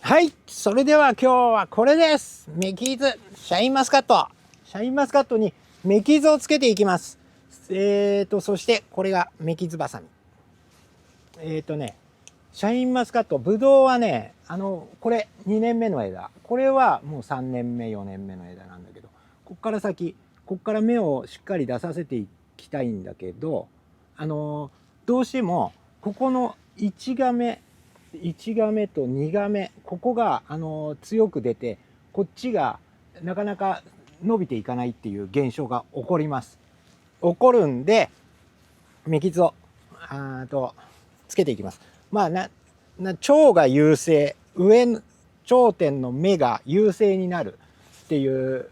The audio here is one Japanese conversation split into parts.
はい、それでは今日はこれです。メキズシャインマスカット。シャインマスカットにメキズをつけていきます。そしてこれがメキズバサミ。シャインマスカット、ブドウはね、これ2年目の枝。これはもう3年目、4年目の枝なんだけど、こっから先、こっから芽をしっかり出させていきたいんだけど、どうしてもここの1画目と2画目、ここが強く出て、こっちがなかなか伸びていかないっていう現象が起こります。起こるんで、メキズをつけていきます。まあ腸が優勢、頂点の芽が優勢になるっていう、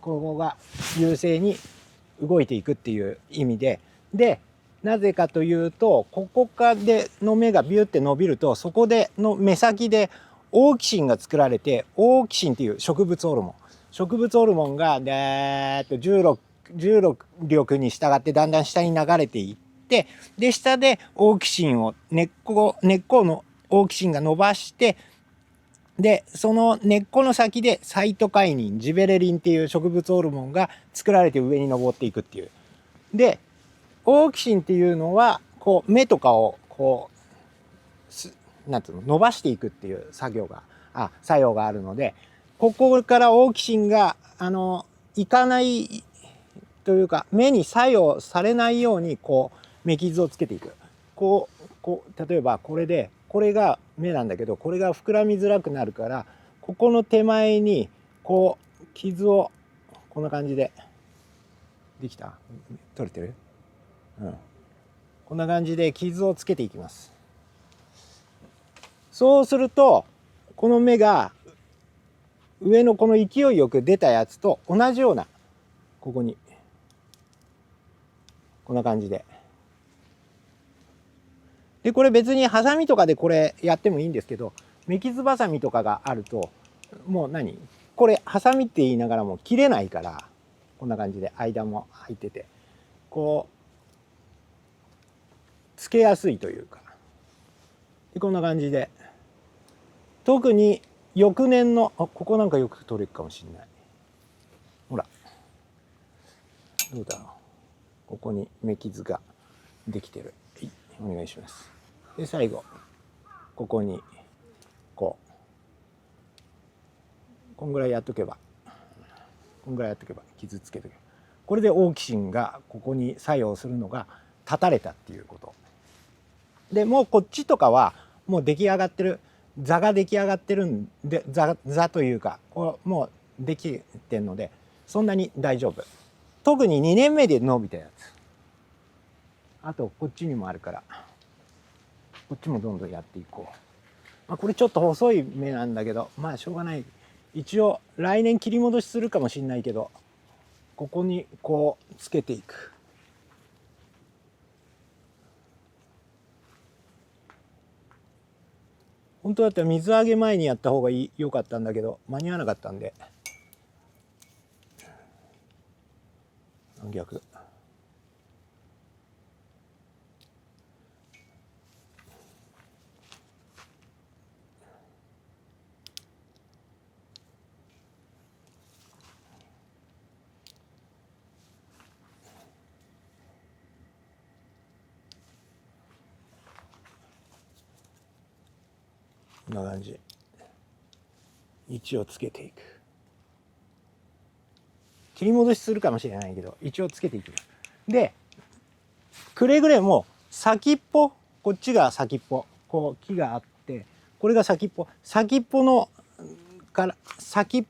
ここが優勢に動いていくっていう意味で、なぜかというと、ここの芽がビュって伸びると、そこでの芽先でオーキシンが作られて、オーキシンっていう植物ホルモンが重力に従ってだんだん下に流れていって、で下でオーキシンを根っこのオーキシンが伸ばして、でその根っこの先でサイトカイニン、ジベレリンっていう植物ホルモンが作られて上に登っていくっていう。でオーキシンっていうのはこう芽とかをこうなんていうの、伸ばしていくっていう作用があるので、ここからオーキシンがいかないというか、芽に作用されないようにこう芽傷をつけていく。例えばこれが芽なんだけど、これが膨らみづらくなるから、ここの手前にこう傷をこんな感じで、できた？取れてる？こんな感じで傷をつけていきます。そうするとこの芽が上のこの勢いよく出たやつと同じような、ここにこんな感じで。でこれ別にハサミとかでこれやってもいいんですけど、メキズバサミとかがあるともうこれハサミって言いながらも切れないから、こんな感じで間も入ってて、こうつけやすいというか、でこんな感じで、特に翌年のここなんかよく取れるかもしれない。ほらどうだろう、ここに芽傷ができてる。はい、お願いします。で最後ここにこんぐらいやっとけば傷つけとけば、これでオーキシンがここに作用するのが断たれたっていうことで、もうこっちとかはもう出来上がってる、座が出来上がってるんで、座というかもうできてるのでそんなに大丈夫。特に2年目で伸びたやつ、あとこっちにもあるから、こっちもどんどんやっていこう。これちょっと細い芽なんだけど、まあしょうがない。一応来年切り戻しするかもしれないけど、ここにこうつけていく。本当だったら水揚げ前にやった方が良かったんだけど、間に合わなかったんで逆。こんな感じ、位置をつけていく。切り戻しするかもしれないけど一応つけていきます。でくれぐれも先っぽ、こっちが先っぽ、こう木があって、これが先っぽのから先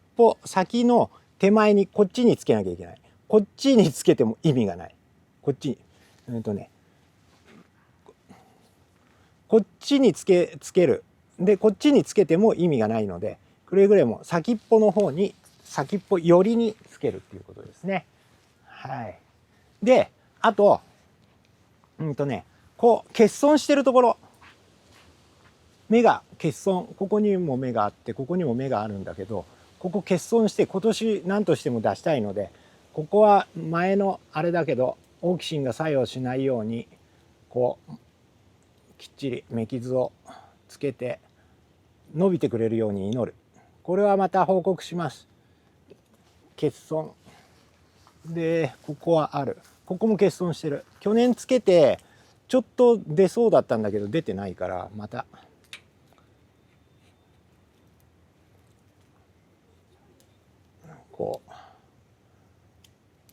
の手前にこっちにつけなきゃいけない。こっちにつけても意味がない。こっちにこっちにつける。でこっちにつけても意味がないので、くれぐれも先っぽの方に、先っぽ寄りにつけるっていうことですね。はい。であとこう欠損してるところ、芽が欠損、ここにも芽があってここにも芽があるんだけど、ここ欠損して今年何としても出したいので、ここは前のあれだけどオーキシンが作用しないようにこうきっちり芽傷をつけて、伸びてくれるように祈る。これはまた報告します。欠損で、ここはある。ここも欠損してる。去年つけてちょっと出そうだったんだけど出てないから、またこう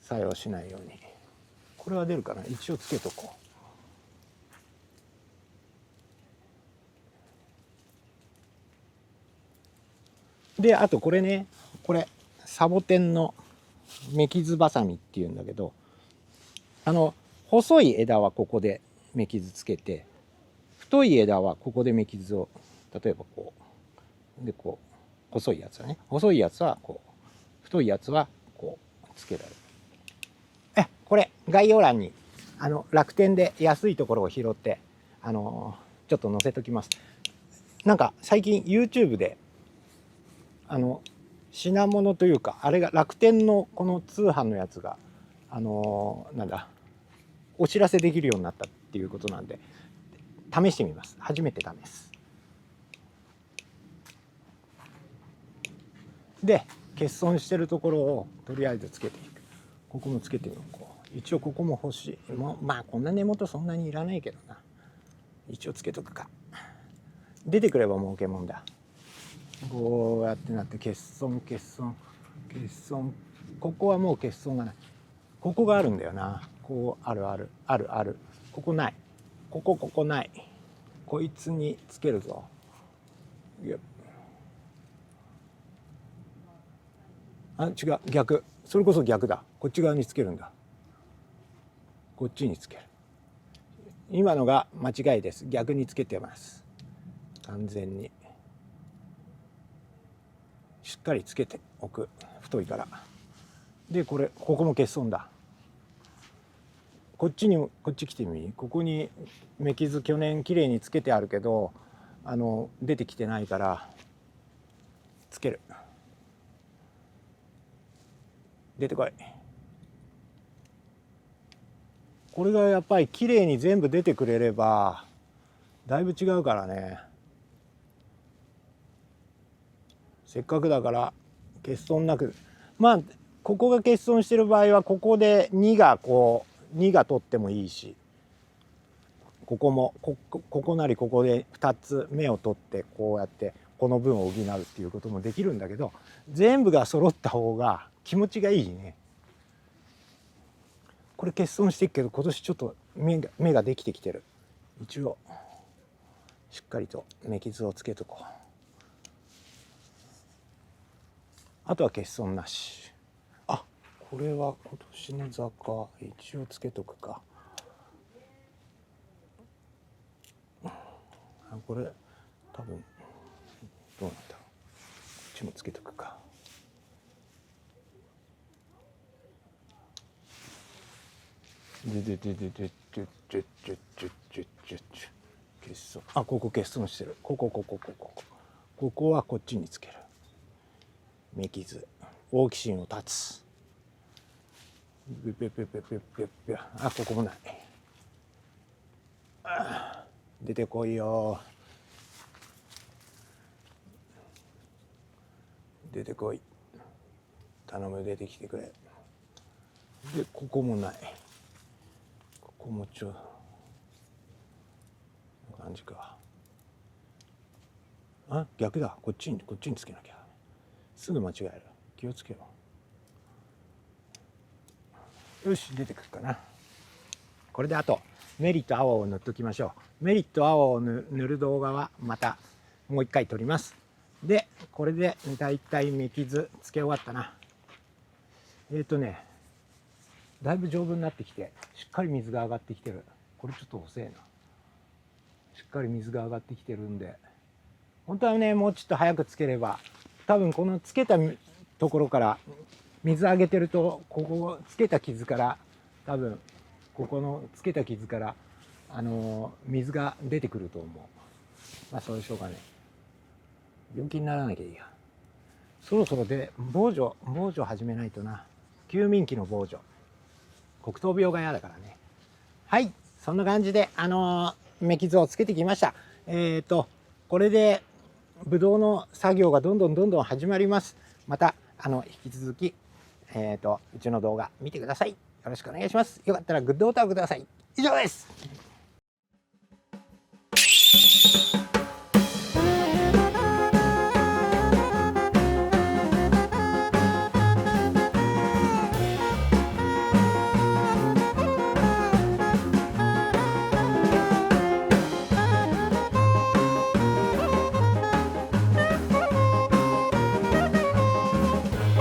作用しないように。これは出るかな。一応つけとこう。で、あとこれね、これサボテンの目傷バサミっていうんだけど、細い枝はここで目傷つけて、太い枝はここで目傷を、例えばこうで、こう細いやつはね、細いやつはこう、太いやつはこうつけられる。これ概要欄に楽天で安いところを拾ってちょっと載せときます。なんか最近 YouTube で品物というか、あれが楽天のこの通販のやつがなんだ、お知らせできるようになったっていうことなんで試してみます。初めて試す。で、欠損してるところをとりあえずつけていく。ここもつけてみよう。一応ここも欲しい。まあこんな根元そんなにいらないけどな。一応つけとくか。出てくれば儲けもんだ。こうやってなって、欠損。ここはもう欠損がない。ここがあるんだよな。こうある。ここない。ここない。こいつにつけるぞ。あ、違う、逆。それこそ逆だ。こっち側につけるんだ。こっちにつける。今のが間違いです。逆につけてます。完全にしっかりつけておく。太いから。で、ここも欠損だ。こっち来てみ。ここに目傷去年きれいにつけてあるけど出てきてないからつける。出てこい。これがやっぱりきれいに全部出てくれればだいぶ違うからね。せっかくだから欠損なく、まあここが欠損してる場合はここで2が取ってもいいし、ここもここなりここで2つ芽を取ってこうやってこの分を補うっていうこともできるんだけど、全部が揃った方が気持ちがいいね。これ欠損していくけど今年ちょっと芽ができてきてる。一応しっかりと芽傷をつけとこう。あとは欠損なし。あ、これは今年の坂一応つけとくか。これ多分どうなんだろう。こっちもつけとくか。欠損。あ、ここ欠損してる。ここはこっちにつける。目傷、大きしんを断つ。あ、ここもない。出てこいよ。出てこい。頼む、出てきてくれ。で、ここもない。ここも感じか。あ、逆だ。こっちにつけなきゃ。すぐ間違える。気をつけろ。よし、出てくるかな。これであとメリット泡を塗っときましょう。メリット泡を塗る動画はまたもう一回撮ります。で、これでだいたい目傷つけ終わったな。だいぶ丈夫になってきて、しっかり水が上がってきてる。これちょっと遅えな。しっかり水が上がってきてるんで、本当はね、もうちょっと早くつければ、多分このつけたところから水あげてると、ここつけた傷から多分ここのつけた傷から水が出てくると思う。まあそれしょうがねえ。病気にならなきゃいいや。そろそろで防除始めないとな。休眠期の防除。黒糖病が嫌だからね。はい、そんな感じで目傷をつけてきました。これでブドウの作業がどんどん始まります。また引き続きうちの動画見てください。よろしくお願いします。よかったらグッドボタンをください。以上です。